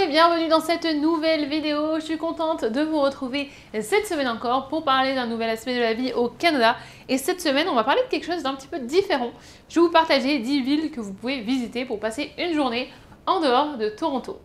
et bienvenue dans cette nouvelle vidéo. Je suis contente de vous retrouver cette semaine encore pour parler d'un nouvel aspect de la vie au Canada. Et cette semaine, on va parler de quelque chose d'un petit peu différent. Je vais vous partager 10 villes que vous pouvez visiter pour passer une journée en dehors de Toronto.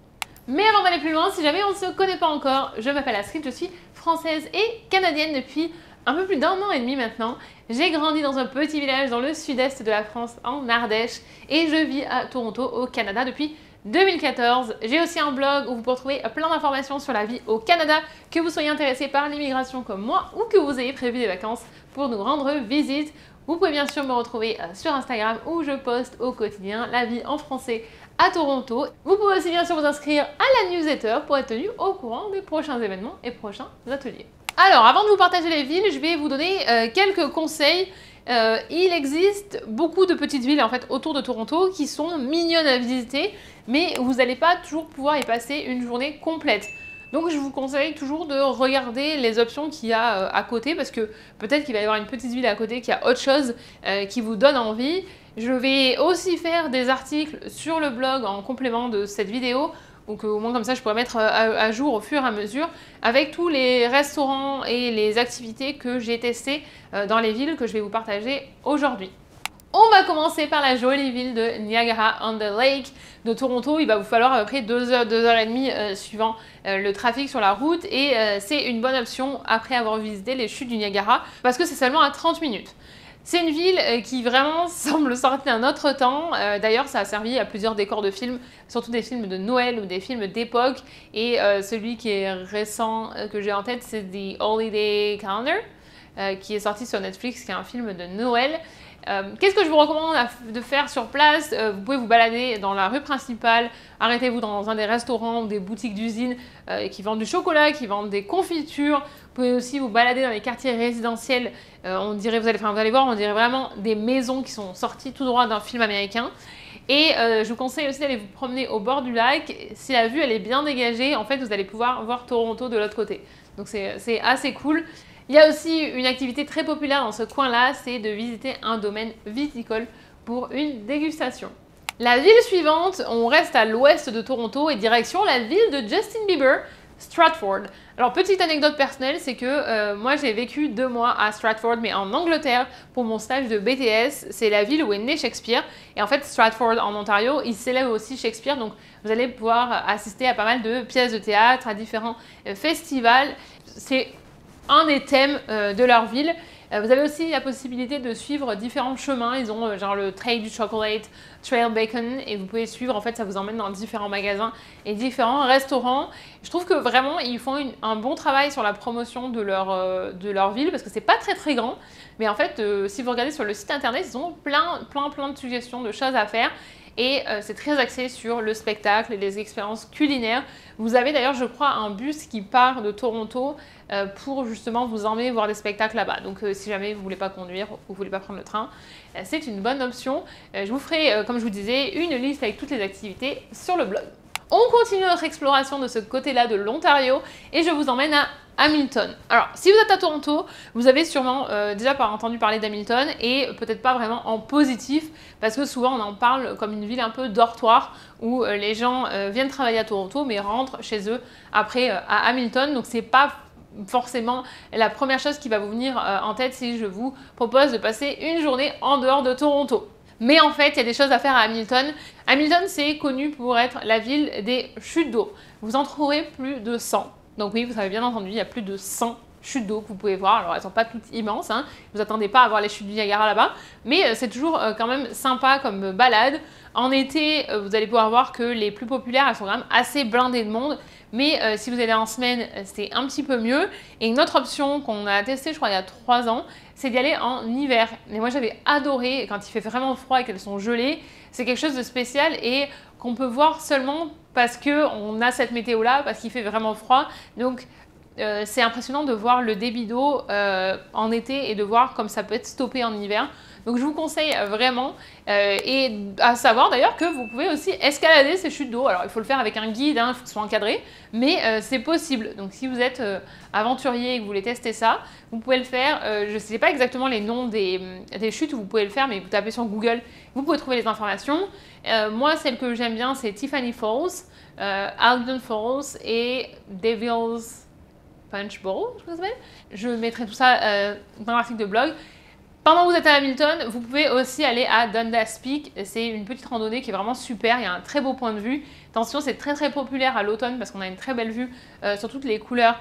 Mais avant d'aller plus loin, si jamais on ne se connaît pas encore, je m'appelle Astrid, je suis française et canadienne depuis un peu plus d'1 an et demi maintenant. J'ai grandi dans un petit village dans le sud-est de la France, en Ardèche, et je vis à Toronto, au Canada, depuis 2014. J'ai aussi un blog où vous pouvez trouver plein d'informations sur la vie au Canada, que vous soyez intéressé par l'immigration comme moi ou que vous ayez prévu des vacances pour nous rendre visite. Vous pouvez bien sûr me retrouver sur Instagram où je poste au quotidien la vie en français à Toronto. Vous pouvez aussi bien sûr vous inscrire à la newsletter pour être tenu au courant des prochains événements et prochains ateliers. Alors, avant de vous partager les villes, je vais vous donner quelques conseils. Il existe beaucoup de petites villes en fait autour de Toronto qui sont mignonnes à visiter, mais vous n'allez pas toujours pouvoir y passer une journée complète. Donc je vous conseille toujours de regarder les options qu'il y a à côté, parce que peut-être qu'il va y avoir une petite ville à côté qui a autre chose qui vous donne envie. Je vais aussi faire des articles sur le blog en complément de cette vidéo, donc au moins comme ça je pourrais mettre à jour au fur et à mesure avec tous les restaurants et les activités que j'ai testées dans les villes que je vais vous partager aujourd'hui. On va commencer par la jolie ville de Niagara-on-the-Lake de Toronto. Il va vous falloir à peu près 2 heures, 2 heures et demie suivant le trafic sur la route, et c'est une bonne option après avoir visité les chutes du Niagara parce que c'est seulement à 30 minutes. C'est une ville qui vraiment semble sortir d'un autre temps. D'ailleurs, ça a servi à plusieurs décors de films, surtout des films de Noël ou des films d'époque. Et celui qui est récent que j'ai en tête, c'est The Holiday Calendar, qui est sorti sur Netflix, qui est un film de Noël. Qu'est-ce que je vous recommande de faire sur place? Vous pouvez vous balader dans la rue principale, arrêtez-vous dans un des restaurants ou des boutiques d'usines qui vendent du chocolat, qui vendent des confitures. Vous pouvez aussi vous balader dans les quartiers résidentiels. On dirait, vous allez voir, on dirait vraiment des maisons qui sont sorties tout droit d'un film américain. Et je vous conseille aussi d'aller vous promener au bord du lac. Si la vue elle est bien dégagée, en fait vous allez pouvoir voir Toronto de l'autre côté. Donc c'est assez cool. Il y a aussi une activité très populaire dans ce coin-là, c'est de visiter un domaine viticole pour une dégustation. La ville suivante, on reste à l'ouest de Toronto et direction la ville de Justin Bieber, Stratford. Alors petite anecdote personnelle, c'est que moi j'ai vécu 2 mois à Stratford, mais en Angleterre pour mon stage de BTS. C'est la ville où est né Shakespeare, et en fait Stratford en Ontario, il célèbre aussi Shakespeare, donc vous allez pouvoir assister à pas mal de pièces de théâtre, à différents festivals. C'est un des thèmes de leur ville. Vous avez aussi la possibilité de suivre différents chemins. Ils ont genre le Trail du Chocolate, Trail Bacon, et vous pouvez suivre, en fait ça vous emmène dans différents magasins et différents restaurants. Je trouve que vraiment ils font un bon travail sur la promotion de leur ville, parce que c'est pas très grand, mais en fait si vous regardez sur le site internet, ils ont plein de suggestions de choses à faire. Et c'est très axé sur le spectacle et les expériences culinaires. Vous avez d'ailleurs, je crois, un bus qui part de Toronto pour justement vous emmener voir des spectacles là-bas. Donc si jamais vous ne voulez pas conduire ou vous ne voulez pas prendre le train, c'est une bonne option. Je vous ferai, comme je vous disais, une liste avec toutes les activités sur le blog. On continue notre exploration de ce côté-là de l'Ontario et je vous emmène à Hamilton. Alors, si vous êtes à Toronto, vous avez sûrement déjà entendu parler d'Hamilton, et peut-être pas vraiment en positif, parce que souvent on en parle comme une ville un peu dortoir où les gens viennent travailler à Toronto mais rentrent chez eux après à Hamilton. Donc c'est pas forcément la première chose qui va vous venir en tête si je vous propose de passer une journée en dehors de Toronto. Mais en fait, il y a des choses à faire à Hamilton. Hamilton, c'est connu pour être la ville des chutes d'eau. Vous en trouverez plus de 100. Donc oui, vous avez bien entendu, il y a plus de 100 chutes d'eau que vous pouvez voir. Alors elles ne sont pas toutes immenses, hein. Vous attendez pas à voir les chutes du Niagara là-bas, mais c'est toujours quand même sympa comme balade. En été, vous allez pouvoir voir que les plus populaires, elles sont quand même assez blindées de monde. Mais si vous allez en semaine, c'est un petit peu mieux. Et une autre option qu'on a testée, je crois, il y a 3 ans, c'est d'y aller en hiver. Mais moi, j'avais adoré quand il fait vraiment froid et qu'elles sont gelées. C'est quelque chose de spécial et qu'on peut voir seulement parce qu'on a cette météo-là, parce qu'il fait vraiment froid. Donc, c'est impressionnant de voir le débit d'eau en été et de voir comme ça peut être stoppé en hiver. Donc je vous conseille vraiment. Et à savoir d'ailleurs que vous pouvez aussi escalader ces chutes d'eau. Alors il faut le faire avec un guide, hein, il faut que ce soit encadré, mais c'est possible. Donc si vous êtes aventurier et que vous voulez tester ça, vous pouvez le faire. Je ne sais pas exactement les noms des chutes où vous pouvez le faire, mais vous tapez sur Google, vous pouvez trouver les informations. Moi, celle que j'aime bien, c'est Tiffany Falls, Alden Falls et Devil's Punch Bowl, je crois que ça s'appelle. Je mettrai tout ça dans l'article de blog. Pendant que vous êtes à Hamilton, vous pouvez aussi aller à Dundas Peak. C'est une petite randonnée qui est vraiment super. Il y a un très beau point de vue. Attention, c'est très très populaire à l'automne parce qu'on a une très belle vue sur toutes les couleurs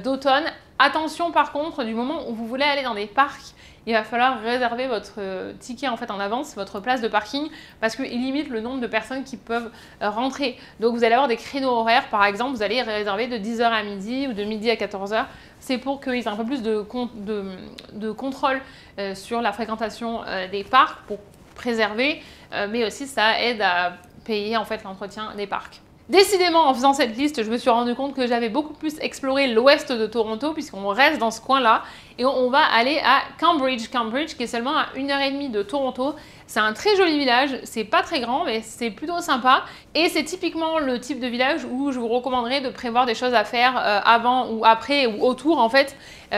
d'automne. Attention par contre, du moment où vous voulez aller dans des parcs, il va falloir réserver votre ticket en fait en avance, votre place de parking, parce qu'il limite le nombre de personnes qui peuvent rentrer. Donc vous allez avoir des créneaux horaires, par exemple, vous allez réserver de 10h à midi ou de midi à 14h. C'est pour qu'ils aient un peu plus de contrôle sur la fréquentation des parcs pour préserver, mais aussi ça aide à payer en fait l'entretien des parcs. Décidément, en faisant cette liste, je me suis rendu compte que j'avais beaucoup plus exploré l'ouest de Toronto, puisqu'on reste dans ce coin-là, et on va aller à Cambridge. Cambridge, qui est seulement à 1h30 de Toronto. C'est un très joli village, c'est pas très grand, mais c'est plutôt sympa. Et c'est typiquement le type de village où je vous recommanderais de prévoir des choses à faire avant ou après ou autour, en fait,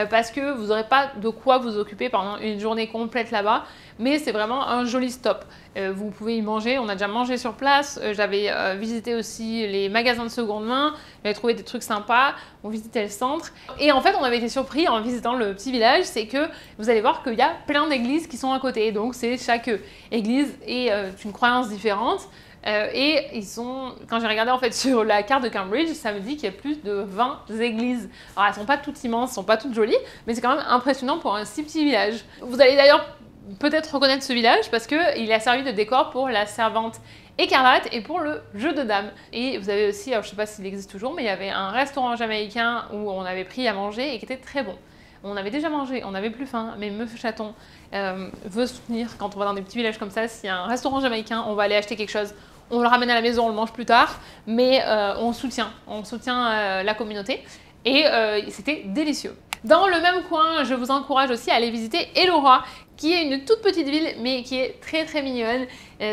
parce que vous n'aurez pas de quoi vous occuper pendant une journée complète là-bas. Mais c'est vraiment un joli stop. Vous pouvez y manger, on a déjà mangé sur place, j'avais visité aussi les magasins de seconde main, j'avais trouvé des trucs sympas, on visitait le centre. Et en fait, on avait été surpris en visitant le petit village, c'est que vous allez voir qu'il y a plein d'églises qui sont à côté. Donc c'est chaque église est une croyance différente. Et ils sont, quand j'ai regardé en fait sur la carte de Cambridge, ça me dit qu'il y a plus de 20 églises. Alors elles sont pas toutes immenses, elles sont pas toutes jolies, mais c'est quand même impressionnant pour un si petit village. Vous allez d'ailleurs peut-être reconnaître ce village parce qu'il a servi de décor pour la servante écarlate et pour le jeu de dames. Et vous avez aussi, alors je sais pas s'il existe toujours, mais il y avait un restaurant jamaïcain où on avait pris à manger et qui était très bon. On avait déjà mangé, on n'avait plus faim, mais Monsieur Chaton veut soutenir quand on va dans des petits villages comme ça, s'il y a un restaurant jamaïcain, on va aller acheter quelque chose, on le ramène à la maison, on le mange plus tard, mais on soutient la communauté et c'était délicieux. Dans le même coin, je vous encourage aussi à aller visiter Elora, qui est une toute petite ville, mais qui est très très mignonne.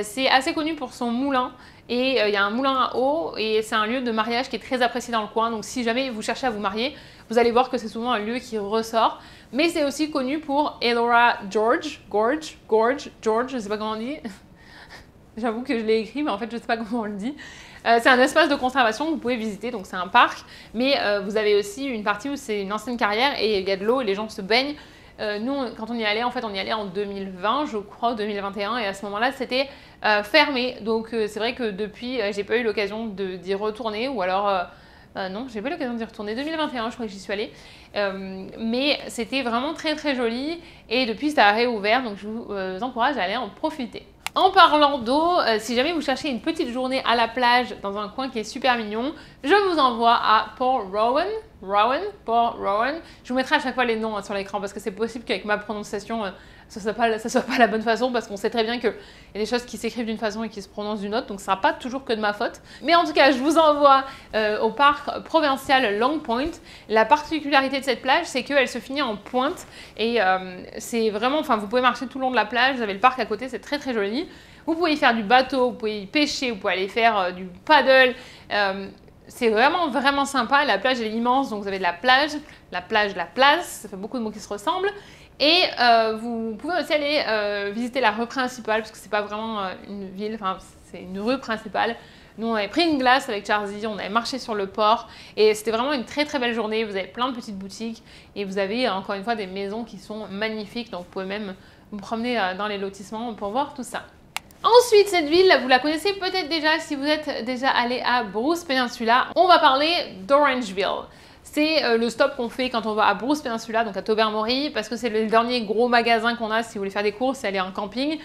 C'est assez connu pour son moulin, et il y a un moulin à eau, et c'est un lieu de mariage qui est très apprécié dans le coin. Donc si jamais vous cherchez à vous marier, vous allez voir que c'est souvent un lieu qui ressort. Mais c'est aussi connu pour Elora Gorge, je sais pas comment on dit. J'avoue que je l'ai écrit, mais en fait je sais pas comment on le dit. C'est un espace de conservation que vous pouvez visiter, donc c'est un parc, mais vous avez aussi une partie où c'est une ancienne carrière et il y a de l'eau et les gens se baignent. Nous, quand on y allait, en fait, on y allait en 2020, je crois, 2021, et à ce moment-là, c'était fermé. Donc c'est vrai que depuis, j'ai pas eu l'occasion d'y retourner, ou alors... non, j'ai pas eu l'occasion d'y retourner. 2021, je crois que j'y suis allée. Mais c'était vraiment très très joli, et depuis, ça a réouvert, donc je vous encourage à aller en profiter. En parlant d'eau, si jamais vous cherchez une petite journée à la plage dans un coin qui est super mignon, je vous envoie à Port Rowan. Port Rowan. Je vous mettrai à chaque fois les noms sur l'écran parce que c'est possible qu'avec ma prononciation, ça soit pas la bonne façon, parce qu'on sait très bien qu'il y a des choses qui s'écrivent d'une façon et qui se prononcent d'une autre, donc ça ne sera pas toujours que de ma faute. Mais en tout cas, je vous envoie au parc provincial Long Point. La particularité de cette plage, c'est qu'elle se finit en pointe, et c'est vraiment, enfin, vous pouvez marcher tout le long de la plage, vous avez le parc à côté, c'est très très joli. Vous pouvez y faire du bateau, vous pouvez y pêcher, vous pouvez aller faire du paddle. C'est vraiment vraiment sympa. La plage elle est immense, donc vous avez de la plage, la place, ça fait beaucoup de mots qui se ressemblent. Et vous pouvez aussi aller visiter la rue principale, parce que c'est pas vraiment une ville, enfin c'est une rue principale. Nous on avait pris une glace avec Charzy, on avait marché sur le port, et c'était vraiment une très très belle journée. Vous avez plein de petites boutiques, et vous avez encore une fois des maisons qui sont magnifiques, donc vous pouvez même vous promener dans les lotissements pour voir tout ça. Ensuite, cette ville, vous la connaissez peut-être déjà si vous êtes déjà allé à Bruce Peninsula. On va parler d'Orangeville. C'est le stop qu'on fait quand on va à Bruce Peninsula, donc à Tobermory, parce que c'est le dernier gros magasin qu'on a si vous voulez faire des courses et aller en camping.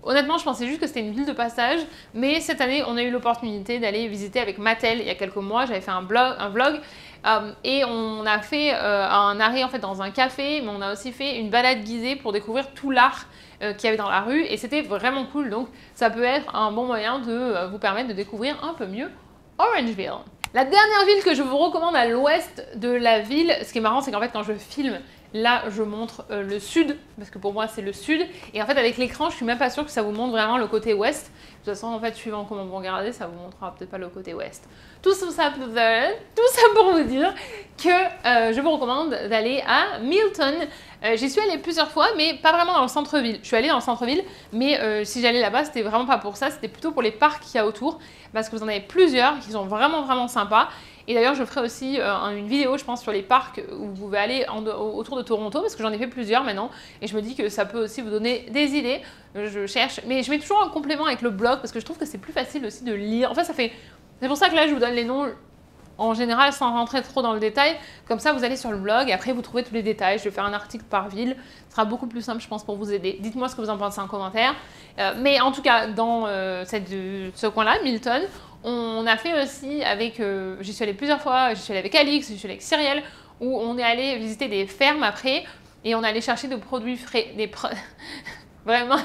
Honnêtement, je pensais juste que c'était une ville de passage, mais cette année, on a eu l'opportunité d'aller visiter avec Mattel il y a quelques mois. J'avais fait un vlog et on a fait un arrêt en fait dans un café, mais on a aussi fait une balade guidée pour découvrir tout l'art qu'il y avait dans la rue, et c'était vraiment cool. Donc ça peut être un bon moyen de vous permettre de découvrir un peu mieux Orangeville. La dernière ville que je vous recommande à l'ouest de la ville, ce qui est marrant, c'est qu'en fait quand je filme Là, je montre le sud, parce que pour moi, c'est le sud. Et en fait, avec l'écran, je suis même pas sûre que ça vous montre vraiment le côté ouest. De toute façon, en fait, suivant comment vous regardez, ça vous montrera peut-être pas le côté ouest. Tout ça pour vous dire que je vous recommande d'aller à Milton. J'y suis allée plusieurs fois, mais pas vraiment dans le centre-ville. Je suis allée dans le centre-ville, mais si j'allais là-bas, c'était vraiment pas pour ça. C'était plutôt pour les parcs qu'il y a autour, parce que vous en avez plusieurs qui sont vraiment sympas. Et d'ailleurs, je ferai aussi une vidéo, je pense, sur les parcs où vous pouvez aller autour de Toronto, parce que j'en ai fait plusieurs maintenant. Et je me dis que ça peut aussi vous donner des idées. Je cherche, mais je mets toujours un complément avec le blog, parce que je trouve que c'est plus facile aussi de lire. En fait, c'est pour ça que là, je vous donne les noms en général sans rentrer trop dans le détail. Comme ça, vous allez sur le blog et après, vous trouvez tous les détails. Je vais faire un article par ville. Ce sera beaucoup plus simple, je pense, pour vous aider. Dites-moi ce que vous en pensez en commentaire. Mais en tout cas, dans ce coin-là, Milton, on a fait aussi avec... j'y suis allée plusieurs fois. J'y suis allée avec Alix, j'y suis allée avec Cyrielle, où on est allé visiter des fermes après et on est allé chercher des produits frais. Vraiment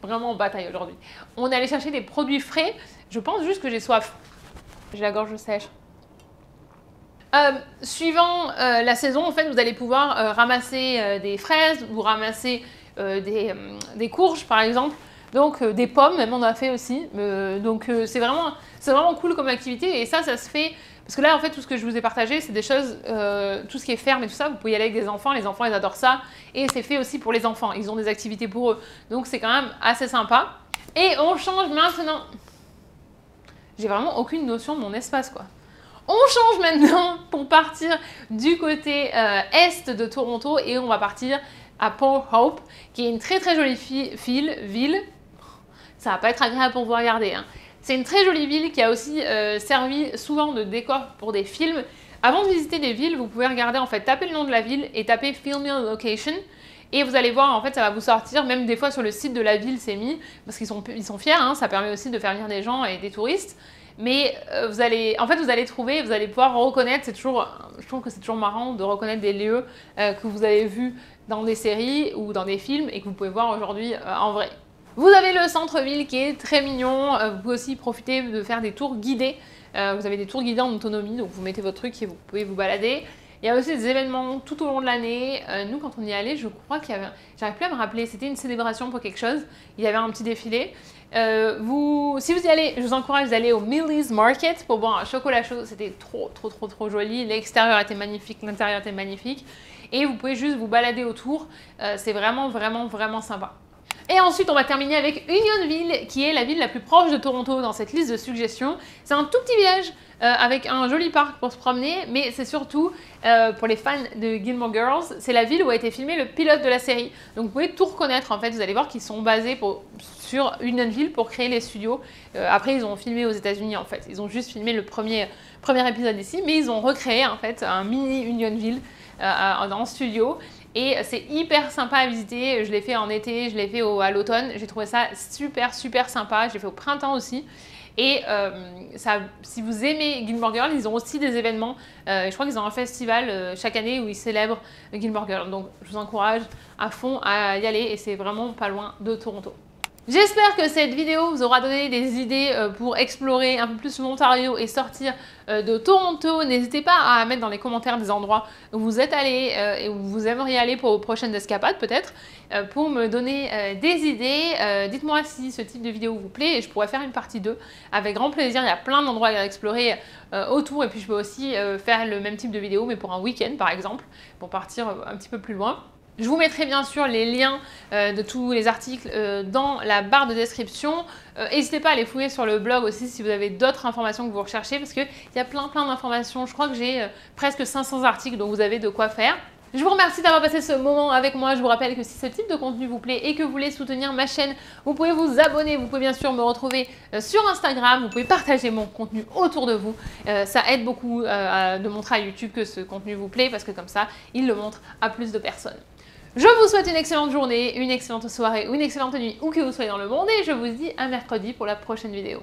en bataille aujourd'hui. On est allé chercher des produits frais. Je pense juste que j'ai soif. J'ai la gorge sèche. Suivant la saison, en fait, vous allez pouvoir ramasser des fraises, vous ramasser des courges, par exemple. Donc des pommes, même on a fait aussi. Donc c'est vraiment cool comme activité. Et ça se fait... Parce que là, en fait, tout ce que je vous ai partagé, c'est des choses, tout ce qui est ferme et tout ça, vous pouvez y aller avec des enfants. Les enfants, ils adorent ça. Et c'est fait aussi pour les enfants. Ils ont des activités pour eux. Donc c'est quand même assez sympa. Et on change maintenant... J'ai vraiment aucune notion de mon espace, quoi. On change maintenant pour partir du côté est de Toronto et on va partir à Port Hope, qui est une très jolie ville. Ça va pas être agréable pour vous regarder, hein. C'est une très jolie ville qui a aussi servi souvent de décor pour des films. Avant de visiter des villes, vous pouvez regarder, en fait, taper le nom de la ville et taper Film Your Location. Et vous allez voir, en fait, ça va vous sortir, même des fois sur le site de la ville, c'est mis, parce qu'ils sont fiers, hein, ça permet aussi de faire venir des gens et des touristes. Mais vous allez trouver, vous allez pouvoir reconnaître, je trouve que c'est toujours marrant de reconnaître des lieux que vous avez vus dans des séries ou dans des films et que vous pouvez voir aujourd'hui en vrai. Vous avez le centre-ville qui est très mignon, vous pouvez aussi profiter de faire des tours guidés. Vous avez des tours guidés en autonomie, donc vous mettez votre truc et vous pouvez vous balader. Il y a aussi des événements tout au long de l'année. Nous, quand on y allait, je crois qu'il y avait... J'arrive plus à me rappeler, c'était une célébration pour quelque chose. Il y avait un petit défilé. Si vous y allez, je vous encourage d'aller au Millie's Market pour boire un chocolat chaud. C'était trop joli. L'extérieur était magnifique, l'intérieur était magnifique. Et vous pouvez juste vous balader autour. C'est vraiment sympa. Et ensuite, on va terminer avec Unionville, qui est la ville la plus proche de Toronto dans cette liste de suggestions. C'est un tout petit village avec un joli parc pour se promener, mais c'est surtout pour les fans de Gilmore Girls, c'est la ville où a été filmé le pilote de la série. Donc vous pouvez tout reconnaître en fait, vous allez voir qu'ils sont basés sur Unionville pour créer les studios. Après, ils ont filmé aux États-Unis en fait, ils ont juste filmé le premier épisode ici, mais ils ont recréé en fait un mini Unionville en studio. Et c'est hyper sympa à visiter. Je l'ai fait en été, je l'ai fait à l'automne. J'ai trouvé ça super sympa. Je l'ai fait au printemps aussi. Et si vous aimez Gilmore Girls, ils ont aussi des événements. Je crois qu'ils ont un festival chaque année où ils célèbrent Gilmore Girls. Donc je vous encourage à fond à y aller et c'est vraiment pas loin de Toronto. J'espère que cette vidéo vous aura donné des idées pour explorer un peu plus l'Ontario et sortir de Toronto. N'hésitez pas à mettre dans les commentaires des endroits où vous êtes allés et où vous aimeriez aller pour vos prochaines escapades peut-être, pour me donner des idées. Dites-moi si ce type de vidéo vous plaît et je pourrais faire une partie 2 avec grand plaisir. Il y a plein d'endroits à explorer autour et puis je peux aussi faire le même type de vidéo mais pour un week-end par exemple, pour partir un petit peu plus loin. Je vous mettrai bien sûr les liens de tous les articles dans la barre de description. N'hésitez pas à les fouiller sur le blog aussi si vous avez d'autres informations que vous recherchez parce qu'il y a plein d'informations. Je crois que j'ai presque 500 articles donc vous avez de quoi faire. Je vous remercie d'avoir passé ce moment avec moi. Je vous rappelle que si ce type de contenu vous plaît et que vous voulez soutenir ma chaîne, vous pouvez vous abonner. Vous pouvez bien sûr me retrouver sur Instagram. Vous pouvez partager mon contenu autour de vous. Ça aide beaucoup de montrer à YouTube que ce contenu vous plaît parce que comme ça, il le montre à plus de personnes. Je vous souhaite une excellente journée, une excellente soirée ou une excellente nuit où que vous soyez dans le monde et je vous dis à mercredi pour la prochaine vidéo.